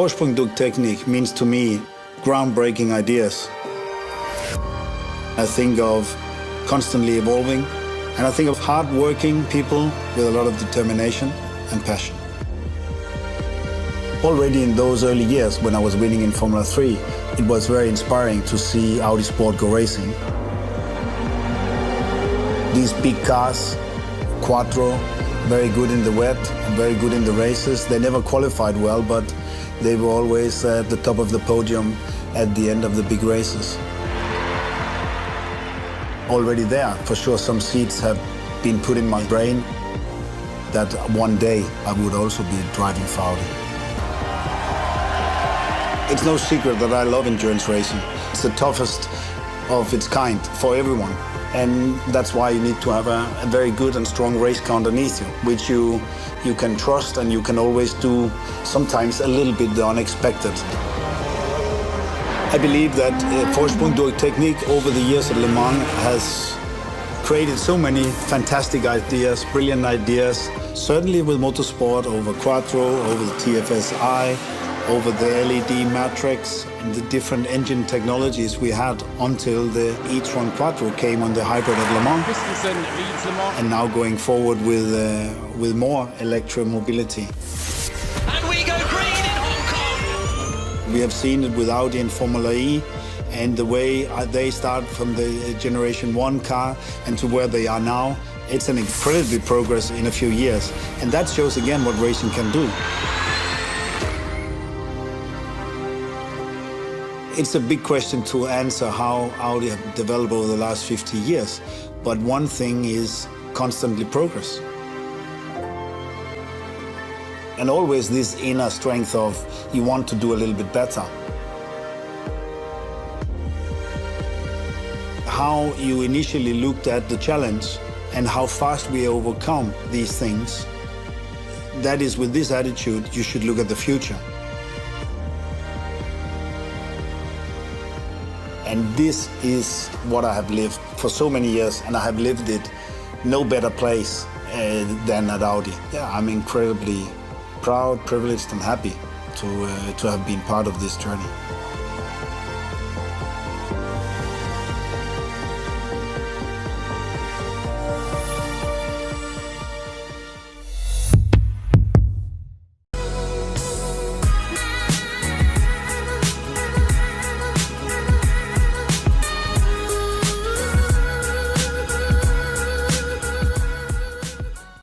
Vorsprung durch Technik means to me groundbreaking ideas. I think of constantly evolving, and I think of hard-working people with a lot of determination and passion. Already in those early years when I was winning in Formula 3, it was very inspiring to see Audi Sport go racing. These big cars, Quattro, very good in the wet and very good in the races. They never qualified well, but they were always at the top of the podium at the end of the big races. Already there, for sure, some seeds have been put in my brain that one day I would also be driving for Audi. It's no secret that I love endurance racing. It's the toughest of its kind for everyone. And that's why you need to have a very good and strong race car underneath you, which you can trust, and you can always do sometimes a little bit the unexpected. I believe that Vorsprung durch Technik over the years at Le Mans has created so many fantastic ideas, brilliant ideas, certainly with motorsport, over Quattro, over the TFSI, over the LED matrix, and the different engine technologies we had until the e-tron Quattro came on the hybrid at Le Mans. Kristensen leads Le Mans. And now going forward with more electromobility. And we go green in Hong Kong! We have seen it with Audi and Formula E, and the way they start from the Generation 1 car and to where they are now. It's an incredible progress in a few years. And that shows again what racing can do. It's a big question to answer how Audi have developed over the last 50 years. But one thing is constantly progress. And always this inner strength of you want to do a little bit better. How you initially looked at the challenge and how fast we overcome these things, that is, with this attitude, you should look at the future. And this is what I have lived for so many years, and I have lived it no better place than at Audi. Yeah, I'm incredibly proud, privileged, and happy to have been part of this journey.